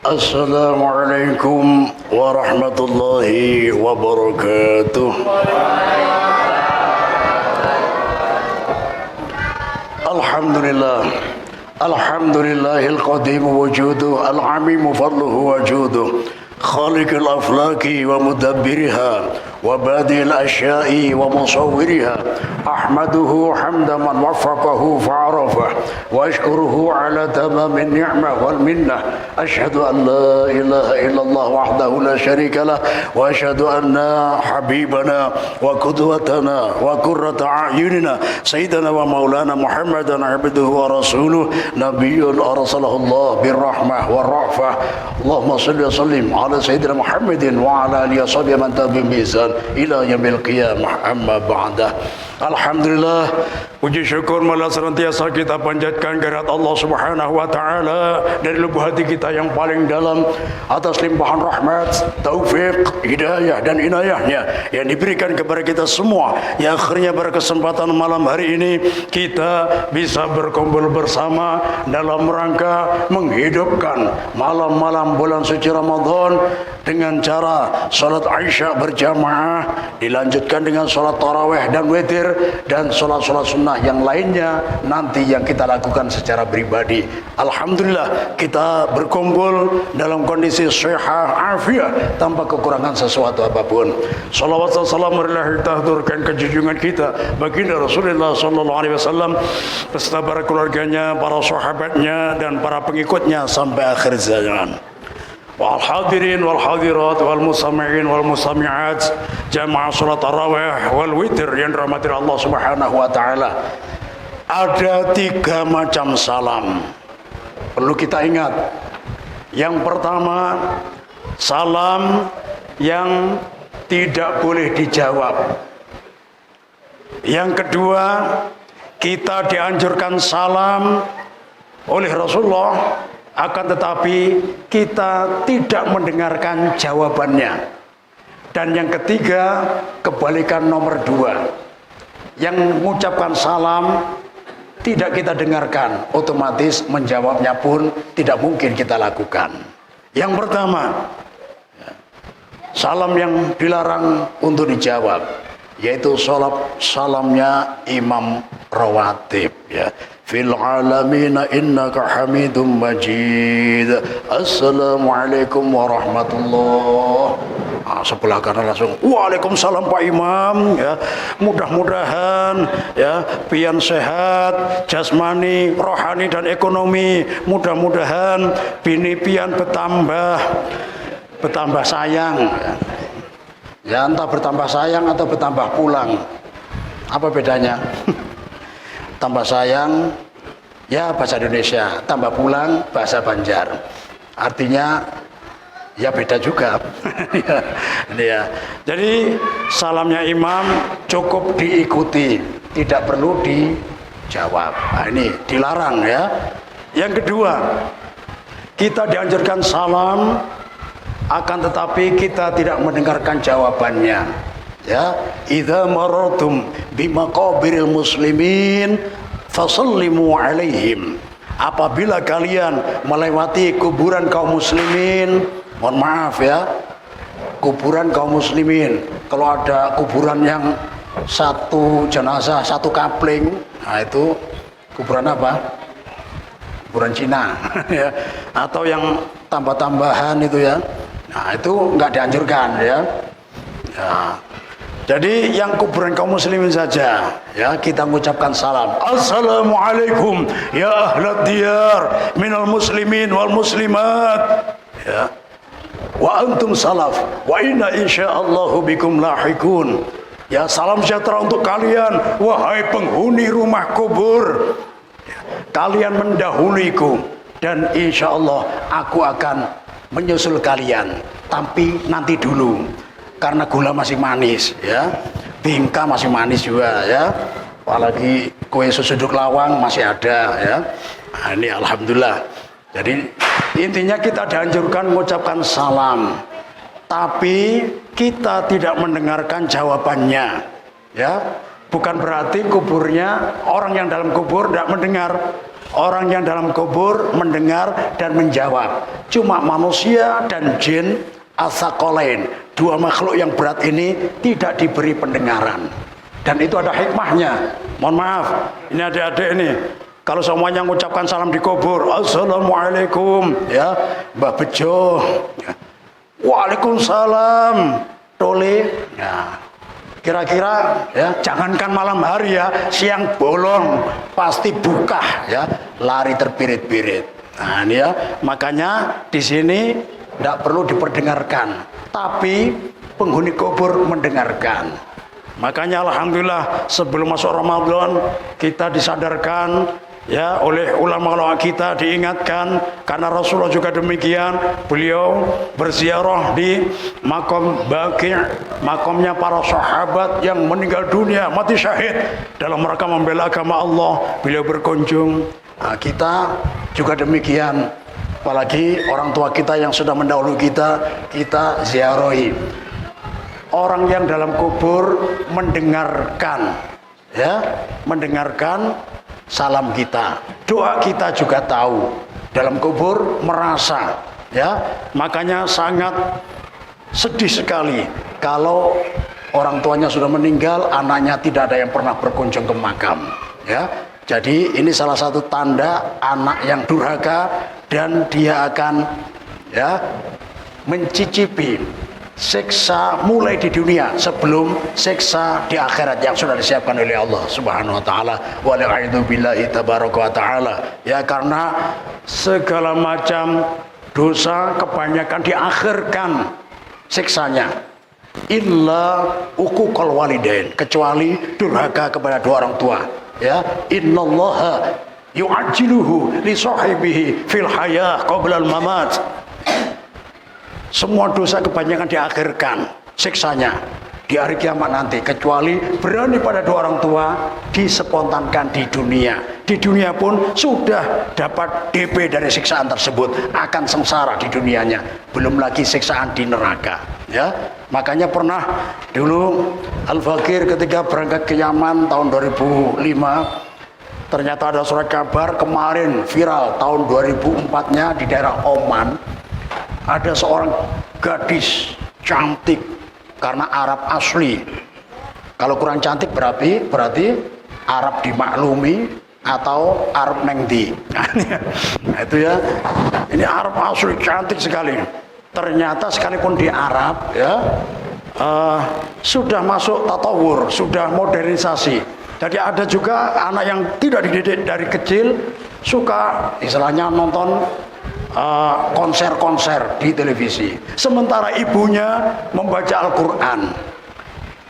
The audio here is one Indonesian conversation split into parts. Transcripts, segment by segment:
Assalamualaikum warahmatullahi wabarakatuh. Alhamdulillah. Alhamdulillahil qadim wujuduh, al-amim fadluhu wajuduh. خالق الأفلاك ومدبرها وبادئ الأشياء ومصورها أحمده حمد من وفقه فعرفه وأشكره على تمام النعمة والمنة أشهد أن لا إله إلا الله وحده لا شريك له وأشهد أن حبيبنا وقدوتنا وقرة أعيننا سيدنا ومولانا محمدا عبده ورسوله نبي أرسله الله بالرحمة والرأفة اللهم صل وسلم على Sayyidina Muhammadin wa ala alihi washabihi man tabi'ahum bi ihsan ila yaumil qiyamah amma ba'da. Alhamdulillah, puji syukur malah senantiasa kita panjatkan kehadirat Allah Subhanahu wa taala dari lubuk hati kita yang paling dalam atas limpahan rahmat, taufik, hidayah dan inayahnya yang diberikan kepada kita semua. Yang akhirnya pada kesempatan malam hari ini kita bisa berkumpul bersama dalam rangka menghidupkan malam-malam bulan suci Ramadan dengan cara salat Isya berjamaah, dilanjutkan dengan salat tarawih dan witir, dan salat-salat sunnah yang lainnya nanti yang kita lakukan secara pribadi. Alhamdulillah kita berkumpul dalam kondisi sehat afiat tanpa kekurangan sesuatu apapun. Salawat dan salam marilah kita haturkan kejunjungan kita baginda Rasulullah sallallahu alaihi wasallam beserta para keluarganya, para sahabatnya dan para pengikutnya sampai akhir zaman. Wal hadirin wal hadirat wal musami'in wal musami'at jamaah salat tarawih wal witir yang dirahmati Allah Subhanahu wa taala. Ada 3 macam salam perlu kita ingat. Yang pertama, salam yang tidak boleh dijawab. Yang kedua, kita dianjurkan salam oleh Rasulullah, akan tetapi kita tidak mendengarkan jawabannya. Dan yang ketiga, kebalikan nomor 2. Yang mengucapkan salam tidak kita dengarkan, otomatis menjawabnya pun tidak mungkin kita lakukan. Yang pertama, salam yang dilarang untuk dijawab, yaitu salamnya imam rawatib, ya. Fil alamina innaka hamidum majid. Assalamualaikum warahmatullahi. Sebelah kanan langsung waalaikumsalam Pak Imam, ya. Mudah-mudahan ya pian sehat jasmani, rohani dan ekonomi. Mudah-mudahan bini pian bertambah sayang, ya. Ya, entah bertambah sayang atau bertambah pulang. Apa bedanya? Tambah sayang ya bahasa Indonesia, tambah pulang bahasa Banjar. Artinya ya beda juga. Ya. Jadi salamnya imam cukup diikuti, tidak perlu dijawab. Nah, ini dilarang, ya. Yang kedua, kita dianjurkan salam, akan tetapi kita tidak mendengarkan jawabannya. Ya, idza marartum bimaqabiril muslimin fasallimu alaihim. Apabila kalian melewati kuburan kaum muslimin, mohon maaf ya, kuburan kaum muslimin, kalau ada kuburan yang satu jenazah, satu kapling, nah itu kuburan apa? Kuburan Cina. Ya. Atau yang tambah-tambahan itu, ya. Nah, itu nggak dianjurkan, ya. Ya. Jadi yang kuburan kaum muslimin saja, ya, kita mengucapkan salam. Assalamualaikum ya ahlad diyar minal muslimin wal muslimat, ya. Wa antum salaf wa inna insyaallahu bikum lahikun. Ya, salam sejahtera untuk kalian wahai penghuni rumah kubur. Kalian mendahuluiku dan insyaallah aku akan menyusul kalian, tapi nanti dulu. Karena gula masih manis, ya, bingka masih manis juga, ya, apalagi kue susu duk lawang masih ada, ya. Nah, ini alhamdulillah. Jadi intinya kita dianjurkan mengucapkan salam, tapi kita tidak mendengarkan jawabannya, ya. Bukan berarti kuburnya orang yang dalam kubur tidak mendengar. Orang yang dalam kubur mendengar dan menjawab. Cuma manusia dan jin as-saqalain, dua makhluk yang berat ini tidak diberi pendengaran. Dan itu ada hikmahnya. Mohon maaf, ini adik-adik ini, kalau semuanya mengucapkan salam di kubur, assalamualaikum, ya Mbah Bejo, waalaikumsalam, Tole, ya. Kira-kira ya, jangankan malam hari ya, siang bolong pasti buka ya, lari terpirit-pirit. Nah ini ya, makanya di sini tidak perlu diperdengarkan, tapi penghuni kubur mendengarkan. Makanya alhamdulillah sebelum masuk Ramadan kita disadarkan ya oleh ulama-ulama kita, diingatkan, karena Rasulullah juga demikian. Beliau berziarah di makam Baqi', makamnya para sahabat yang meninggal dunia, mati syahid dalam rangka membela agama Allah. Beliau berkunjung. Nah, kita juga demikian, apalagi orang tua kita yang sudah mendahului kita ziarahi. Orang yang dalam kubur mendengarkan ya, mendengarkan salam kita, doa kita juga tahu. Dalam kubur merasa ya, makanya sangat sedih sekali kalau orang tuanya sudah meninggal, anaknya tidak ada yang pernah berkunjung ke makam ya. Jadi ini salah satu tanda anak yang durhaka, dan dia akan ya mencicipi siksa mulai di dunia sebelum siksa di akhirat yang sudah disiapkan oleh Allah Subhanahu wa taala. Wala'idzu billahi tabaraka wa taala. Ya, karena segala macam dosa kebanyakan diakhirkan siksanya. Illa uquqal walidain, kecuali durhaka kepada dua orang tua. Ya, innallaha yu'ajjiluhu li sahibihi fil hayah qabla al mamat. Semua dosa kebanyakan diakhirkan siksanya di hari kiamat nanti, kecuali berani pada dua orang tua dispontankan di dunia. Di dunia pun sudah dapat DP dari siksaan tersebut, akan sengsara di dunianya, belum lagi siksaan di neraka ya. Makanya pernah dulu Al-Fakir ketika berangkat ke Yaman tahun 2005, ternyata ada surat kabar kemarin viral tahun 2004-nya di daerah Oman. Ada seorang gadis cantik karena Arab asli. Kalau kurang cantik berarti Arab dimaklumi atau Arab nengdi. Nah, itu ya. Ini Arab asli cantik sekali. Ternyata sekalipun di Arab ya sudah masuk tatawur, sudah modernisasi. Jadi ada juga anak yang tidak dididik dari kecil, suka istilahnya nonton konser-konser di televisi, sementara ibunya membaca Al-Quran.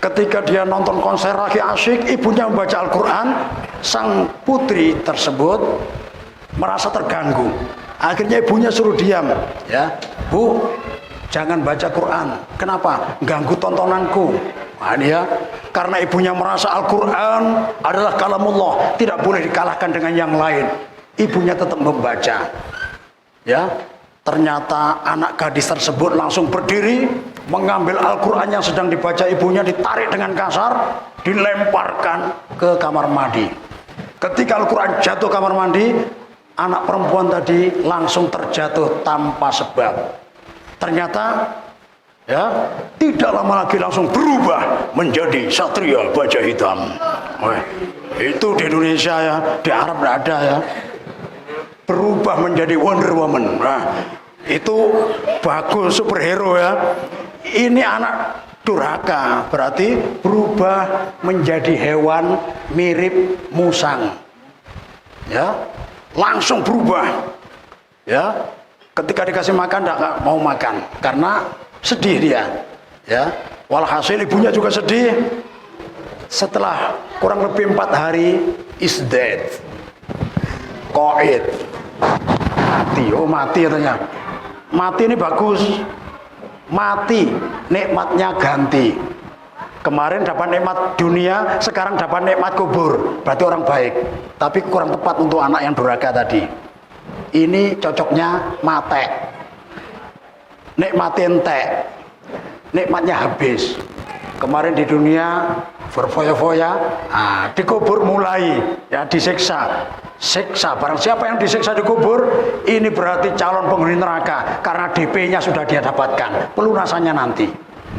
Ketika dia nonton konser lagi asyik, ibunya membaca Al-Quran, sang putri tersebut merasa terganggu. Akhirnya ibunya suruh diam, ya, Bu, jangan baca Quran. Kenapa? Ganggu tontonanku. Nah, dia karena ibunya merasa Al-Quran adalah kalamullah, tidak boleh dikalahkan dengan yang lain. Ibunya tetap membaca. Ya, ternyata anak gadis tersebut langsung berdiri, mengambil Al-Quran yang sedang dibaca ibunya, ditarik dengan kasar, dilemparkan ke kamar mandi. Ketika Al-Quran jatuh kamar mandi, anak perempuan tadi langsung terjatuh tanpa sebab. Ternyata ya, tidak lama lagi langsung berubah menjadi satria baja hitam. Itu di Indonesia ya, di Arab tidak ada ya. Berubah menjadi Wonder Woman. Nah, itu bagus, superhero ya. Ini anak durhaka, berarti berubah menjadi hewan mirip musang. Ya, langsung berubah. Ya, ketika dikasih makan tidak mau makan karena sedih dia. Ya, walhasil ibunya juga sedih. Setelah kurang lebih 4 hari is dead. Qaid, mati. Oh, mati katanya. Mati ini bagus, mati nikmatnya ganti. Kemarin dapat nikmat dunia, sekarang dapat nikmat kubur, berarti orang baik. Tapi kurang tepat untuk anak yang durhaka tadi. Ini cocoknya mate, nikmatin entek, nikmatnya habis. Kemarin di dunia berfoya-foya, di kubur mulai ya disiksa. siksa. Barang siapa yang disiksa di kubur, ini berarti calon penghuni neraka karena DP-nya sudah dia dapatkan, pelunasannya nanti.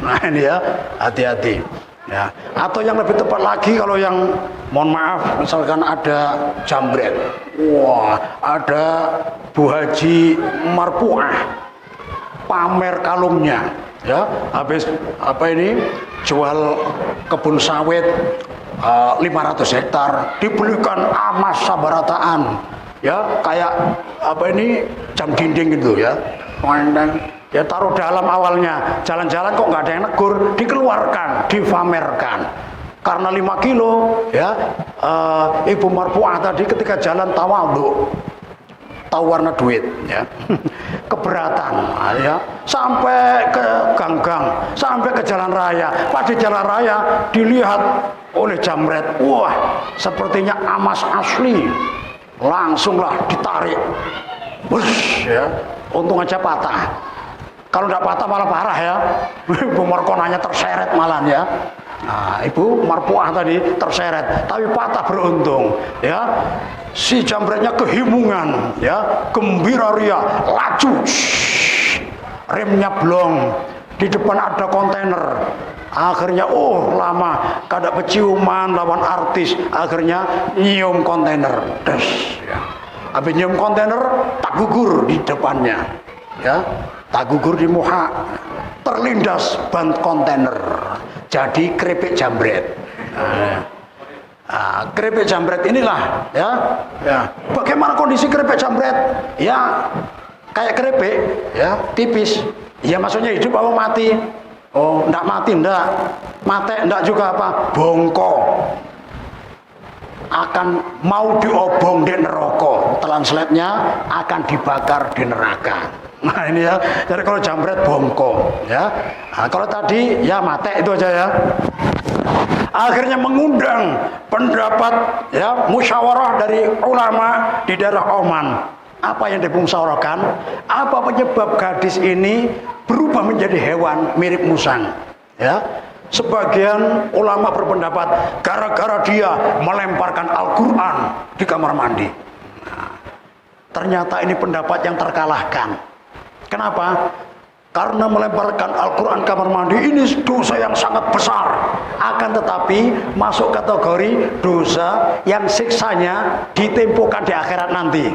Nah ini ya, hati-hati ya. Atau yang lebih tepat lagi, kalau yang mohon maaf misalkan ada jambret, wah ada Bu Haji Marpuah pamer kalungnya ya, habis apa ini jual kebun sawit 500 hektar, dibelikan emas sabarataan ya, kayak apa ini jam dinding gitu ya, ya taruh dalam awalnya, jalan-jalan kok nggak ada yang negur, dikeluarkan, dipamerkan. Karena 5 kilo ya, Ibu Marpuah tadi ketika jalan tawadhu, tahu warna duit ya, keberatan ya, sampai ke ganggang, sampai ke jalan raya. Pada jalan raya dilihat oleh jambret, wah sepertinya emas asli, langsunglah ditarik, wush ya, untung aja patah. Kalau tidak patah malah parah ya, Ibu Markonanya terseret malah ya. Nah, Ibu Marpuah tadi terseret, tapi patah beruntung ya. Si jambretnya kehimungan ya, gembira ria, laju, remnya blong, di depan ada kontainer. Akhirnya lama kada peciuman lawan artis, akhirnya nyium kontainer, des ya. Habis nyium kontainer tak gugur di depannya ya, tak gugur di muka, terlindas ban kontainer, jadi keripik jambret. Keripik jambret inilah ya, bagaimana kondisi keripik jambret ya, kayak keripik ya, tipis ya, maksudnya hidup apa mati? Oh ndak mati, ndak mati, ndak juga apa, bongko, akan mau diobong di neraka, telan seletnya akan dibakar di neraka. Nah ini ya, jadi kalau jambret bongko ya. Nah, kalau tadi ya mate itu aja ya. Akhirnya mengundang pendapat ya, musyawarah dari ulama di daerah Oman. Apa yang dimusyawarahkan? Apa penyebab gadis ini berubah menjadi hewan mirip musang? Ya, sebagian ulama berpendapat gara-gara dia melemparkan Al-Quran di kamar mandi. Nah, ternyata ini pendapat yang terkalahkan. Kenapa? Karena melemparkan Al-Quran kamar mandi ini dosa yang sangat besar. Akan tetapi masuk kategori dosa yang siksanya ditempuhkan di akhirat nanti.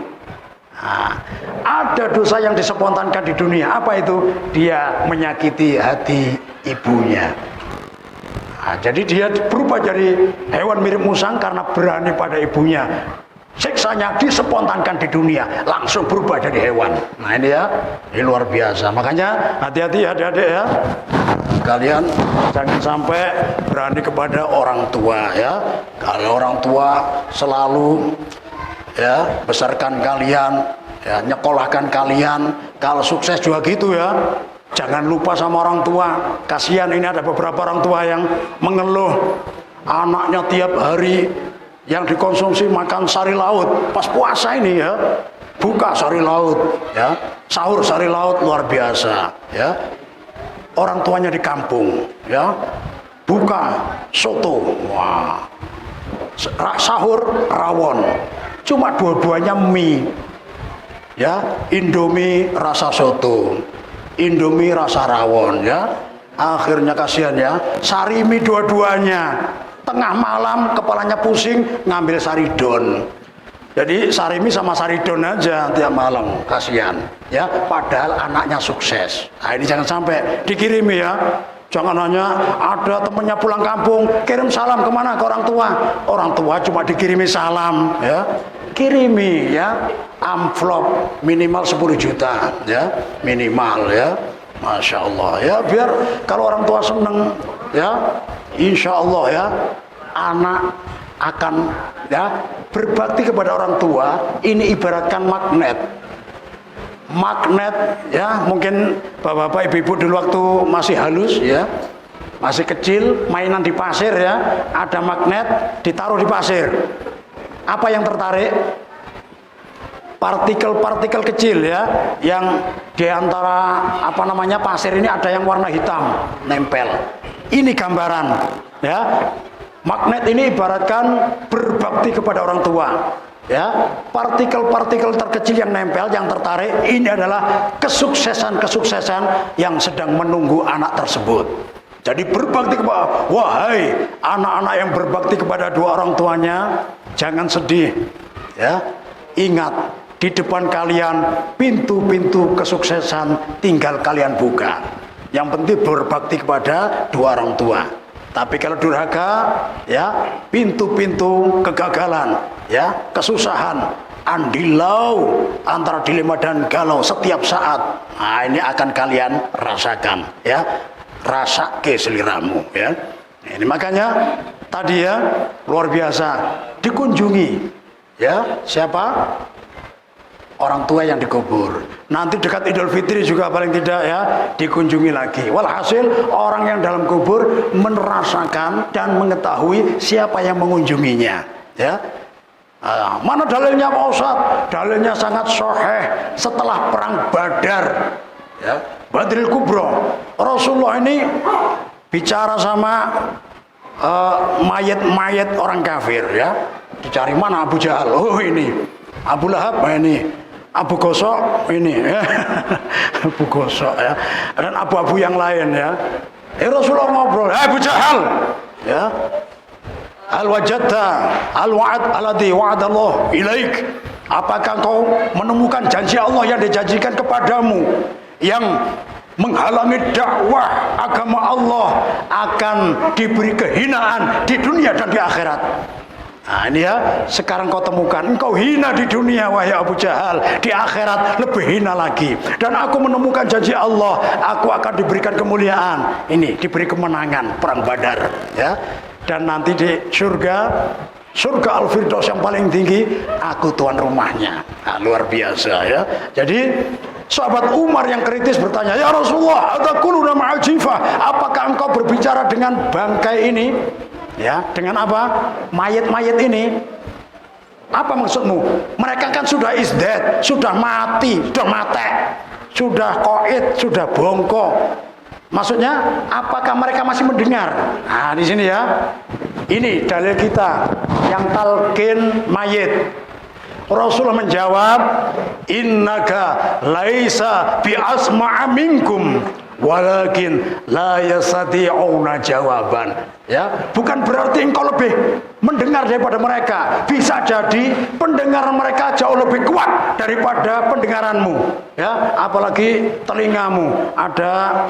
Nah, ada dosa yang dispontankan di dunia. Apa itu? Dia menyakiti hati ibunya. Nah, jadi dia berubah jadi hewan mirip musang karena berani pada ibunya. Siksanya dispontankan di dunia, langsung berubah jadi hewan. Nah ini ya, ini luar biasa. Makanya hati-hati adik-adik ya, kalian jangan sampai berani kepada orang tua ya. Kalau orang tua selalu ya besarkan kalian ya, nyekolahkan kalian, kalau sukses juga gitu ya. Jangan lupa sama orang tua. Kasihan ini ada beberapa orang tua yang mengeluh anaknya tiap hari yang dikonsumsi makan sari laut. Pas puasa ini ya, buka sari laut ya, sahur sari laut, luar biasa ya. Orang tuanya di kampung ya, buka soto, wah, sahur rawon, cuma dua-duanya mie ya, Indomie rasa soto, Indomie rasa rawon ya. Akhirnya kasihan ya, sari mie dua-duanya. Tengah malam kepalanya pusing, ngambil saridon. Jadi sarimi sama saridon aja tiap malam, kasihan ya, padahal anaknya sukses. Nah ini jangan sampai dikirimi ya. Jangan hanya ada temennya pulang kampung kirim salam kemana, ke orang tua. Orang tua cuma dikirimi salam ya, kirimi ya amplop minimal 10 juta ya, minimal ya. Masya Allah ya, biar kalau orang tua seneng ya, insya Allah ya, anak akan ya berbakti kepada orang tua. Ini ibaratkan magnet ya. Mungkin bapak-bapak ibu-ibu dulu waktu masih halus ya, masih kecil, mainan di pasir ya, ada magnet ditaruh di pasir, apa yang tertarik? Partikel-partikel kecil ya, yang diantara apa namanya pasir ini ada yang warna hitam nempel. Ini gambaran ya, magnet ini ibaratkan berbakti kepada orang tua ya, partikel-partikel terkecil yang nempel, yang tertarik, ini adalah kesuksesan-kesuksesan yang sedang menunggu anak tersebut. Jadi berbakti kepada, wahai anak-anak yang berbakti kepada dua orang tuanya, jangan sedih, ya. Ingat, di depan kalian pintu-pintu kesuksesan tinggal kalian buka. Yang penting berbakti kepada dua orang tua. Tapi kalau durhaka, ya, pintu-pintu kegagalan, ya, kesusahan, andilau antara dilema dan galau setiap saat. Nah, ini akan kalian rasakan, ya. Rasa ke seliramu, ya. Ini makanya tadi, ya, luar biasa dikunjungi, ya, siapa? Orang tua yang dikubur. Nanti dekat Idul Fitri juga paling tidak, ya, dikunjungi lagi. Walhasil orang yang dalam kubur merasakan dan mengetahui siapa yang mengunjunginya, ya. Mana dalilnya Pak Ustadz? Dalilnya sangat sahih setelah perang Badar, ya, Badril Kubro. Rasulullah ini bicara sama mayat-mayat orang kafir, ya. Dicari mana Abu Jahal? Oh ini. Abu Lahab ini. Abu Gosok ini, ya. Abu Gosok, ya. Dan abu-abu yang lain, ya. Rasulullah ngobrol, Abu Jahal, ya. Al-wajadta al-wa'ad alladhi wa'adallah ilaik. Apakah kau menemukan janji Allah yang dijanjikan kepadamu, yang menghalangi dakwah agama Allah akan diberi kehinaan di dunia dan di akhirat? Nah ini, ya, sekarang kau temukan, engkau hina di dunia wahai Abu Jahal, di akhirat lebih hina lagi. Dan aku menemukan janji Allah, aku akan diberikan kemuliaan, ini diberi kemenangan perang Badar, ya. Dan nanti di surga Al-Firdaus yang paling tinggi, aku tuan rumahnya. Nah, luar biasa, ya. Jadi sahabat Umar yang kritis bertanya, ya Rasulullah, ataquluna ma'al jifah, apakah engkau berbicara dengan bangkai ini? Ya, dengan apa? Mayat-mayat ini. Apa maksudmu? Mereka kan sudah isdad, sudah mati, sudah mate, sudah koid, sudah bongko. Maksudnya, apakah mereka masih mendengar? Nah, di sini, ya. Ini dalil kita yang talqin mayit. Rasulullah menjawab, innaka laisa bi asma'a minkum walakin la yastati'una jawaban. Ya, bukan berarti engkau lebih mendengar daripada mereka. Bisa jadi pendengaran mereka jauh lebih kuat daripada pendengaranmu. Ya, apalagi telingamu ada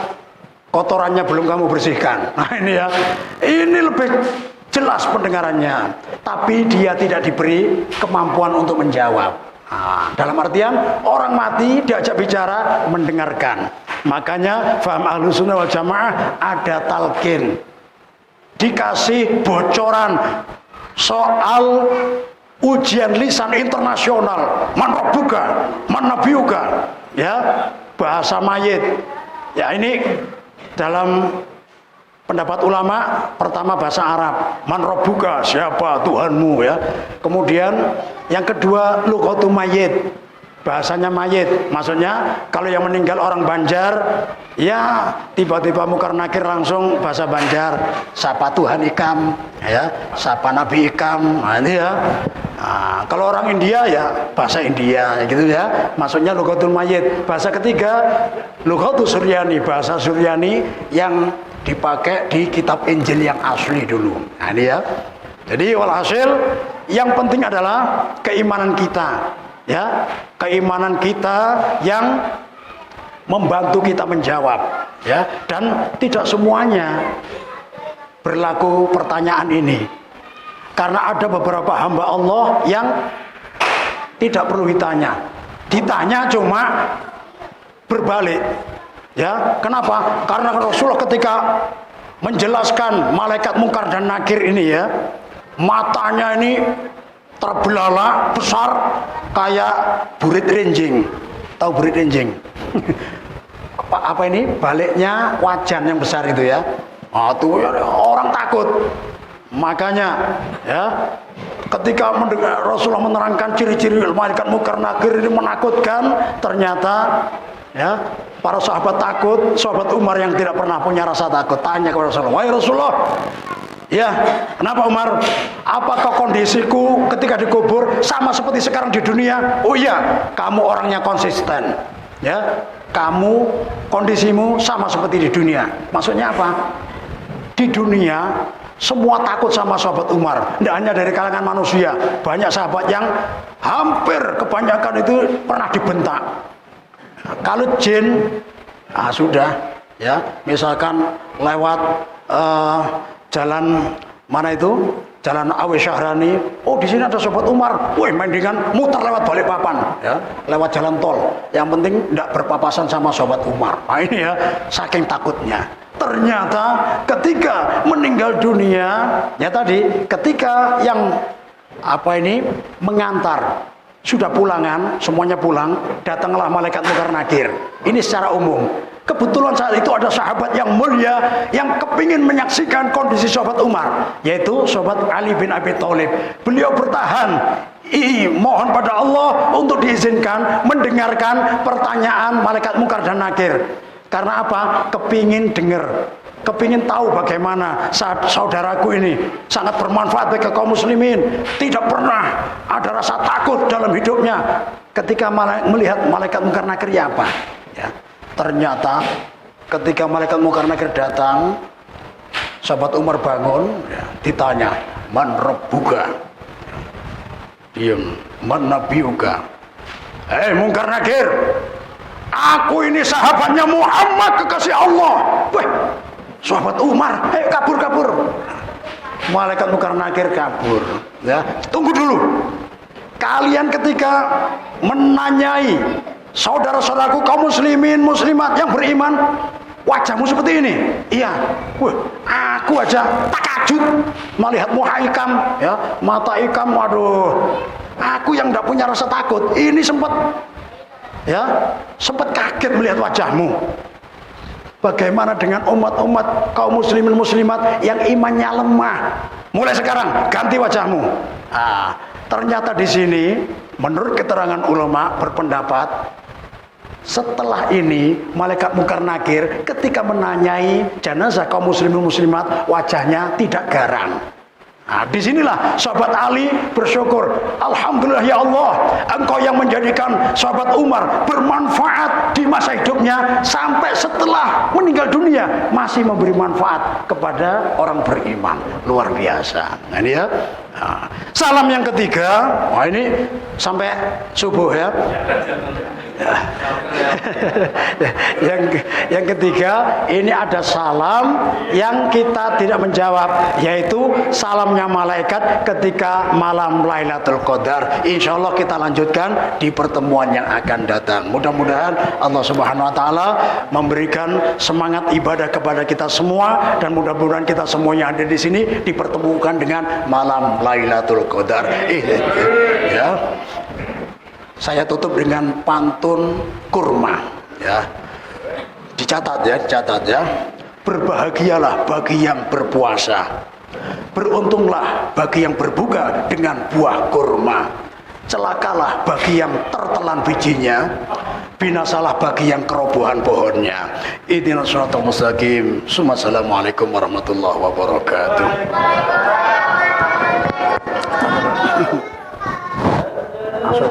kotorannya belum kamu bersihkan. Nah ini, ya, ini lebih jelas pendengarannya, tapi dia tidak diberi kemampuan untuk menjawab. Nah, dalam artian orang mati diajak bicara, mendengarkan. Makanya faham Ahlus Sunnah wal Jamaah ada talqin, dikasih bocoran soal ujian lisan internasional, man rabbuka, man nabiyuka, ya, bahasa mayit. Ya, ini dalam pendapat ulama, pertama bahasa Arab, man rabbuka, siapa Tuhanmu, ya. Kemudian yang kedua lughatul mayit, bahasanya mayit. Maksudnya kalau yang meninggal orang Banjar, ya tiba-tiba mungkar nakir langsung bahasa Banjar, sapa Tuhan ikam, ya, sapa Nabi ikam. Nah ini, ya. Nah, kalau orang India, ya bahasa India, gitu, ya. Maksudnya lughatul mayit. Bahasa ketiga lughatul Suryani, bahasa Suryani yang dipakai di kitab Injil yang asli dulu. Nah ini, ya. Jadi walhasil yang penting adalah keimanan kita, ya, keimanan kita yang membantu kita menjawab, ya. Dan tidak semuanya berlaku pertanyaan ini, karena ada beberapa hamba Allah yang tidak perlu ditanya cuma berbalik. Ya, kenapa? Karena Rasulullah ketika menjelaskan malaikat mungkar dan nakir ini, ya, matanya ini terbelalak besar kayak burit rinjing. Tahu burit rinjing? Apa ini? Baliknya wajan yang besar itu, ya. Ah, tuh, ya, orang takut. Makanya, ya, ketika mendengar Rasulullah menerangkan ciri-ciri malaikat mungkar nakir ini menakutkan, ternyata, ya, para sahabat takut. Sahabat Umar yang tidak pernah punya rasa takut tanya kepada Rasulullah, wahai Rasulullah, Ya, kenapa Umar? Apakah kondisiku ketika dikubur sama seperti sekarang di dunia? Oh iya, kamu orangnya konsisten. Ya, kamu kondisimu sama seperti di dunia. Maksudnya apa? Di dunia semua takut sama sahabat Umar. Tidak hanya dari kalangan manusia, banyak sahabat yang hampir kebanyakan itu pernah dibentak. Kalau jin, sudah, ya, misalkan lewat jalan mana itu? Jalan Awe Syahrani. Oh, di sini ada sahabat Umar. Wih, mendingan muter lewat Balikpapan, ya, lewat jalan tol. Yang penting tidak berpapasan sama sahabat Umar. Nah, ini ya, saking takutnya. Ternyata ketika meninggal dunia, ya tadi, ketika yang mengantar sudah pulangan, semuanya pulang, datanglah malaikat Munkar Nakir. Ini secara umum. Kebetulan saat itu ada sahabat yang mulia yang kepingin menyaksikan kondisi sahabat Umar, yaitu sahabat Ali bin Abi Thalib. Beliau bertahan, mohon pada Allah untuk diizinkan mendengarkan pertanyaan malaikat Munkar dan Nakir. Karena apa? Kepingin dengar, kepingin tahu bagaimana saudaraku ini sangat bermanfaat bagi kaum muslimin, tidak pernah ada rasa takut dalam hidupnya. Ketika melihat malaikat Munkar Nakir, ya apa? Ya. Ternyata ketika malaikat Munkar Nakir datang, sahabat Umar bangun, ya, ditanya, man rabbuka? Diam, man nabiyuka? Munkar Nakir, aku ini sahabatnya Muhammad, kekasih Allah. Weh, sahabat Umar, kabur. Malaikat Munkar Nakir kabur. Ya, tunggu dulu. Kalian ketika menanyai saudara-saudaraku kaum muslimin muslimat yang beriman, wajahmu seperti ini. Iya. Wah, aku aja takjub melihat muka Ikam, ya, mata Ikam. Waduh, aku yang tidak punya rasa takut, ini sempat kaget melihat wajahmu. Bagaimana dengan umat-umat kaum muslimin muslimat yang imannya lemah? Mulai sekarang ganti wajahmu. Ternyata di sini menurut keterangan ulama berpendapat, setelah ini malaikat Munkar Nakir ketika menanyai jenazah kaum muslimin muslimat, wajahnya tidak garang. Disinilah sahabat Ali bersyukur, alhamdulillah ya Allah, engkau yang menjadikan sahabat Umar bermanfaat di masa hidupnya sampai setelah meninggal dunia masih memberi manfaat kepada orang beriman. Luar biasa. Nah, ini ya. Salam yang ketiga, ini sampai subuh ya. Yang ketiga, ini ada salam yang kita tidak menjawab, yaitu salamnya malaikat ketika malam Lailatul Qadar. Insya Allah kita lanjutkan di pertemuan yang akan datang. Mudah-mudahan Allah Subhanahu Wa Taala memberikan semangat ibadah kepada kita semua, dan mudah-mudahan kita semuanya ada di sini dipertemukan dengan malam Lailatul Qadar. Ya. Saya tutup dengan pantun kurma, ya. Dicatat ya. Berbahagialah bagi yang berpuasa, beruntunglah bagi yang berbuka dengan buah kurma, celakalah bagi yang tertelan bijinya, binasalah bagi yang kerobohan pohonnya. Ihdinas siratal mustaqim. Assalamualaikum warahmatullahi wabarakatuh.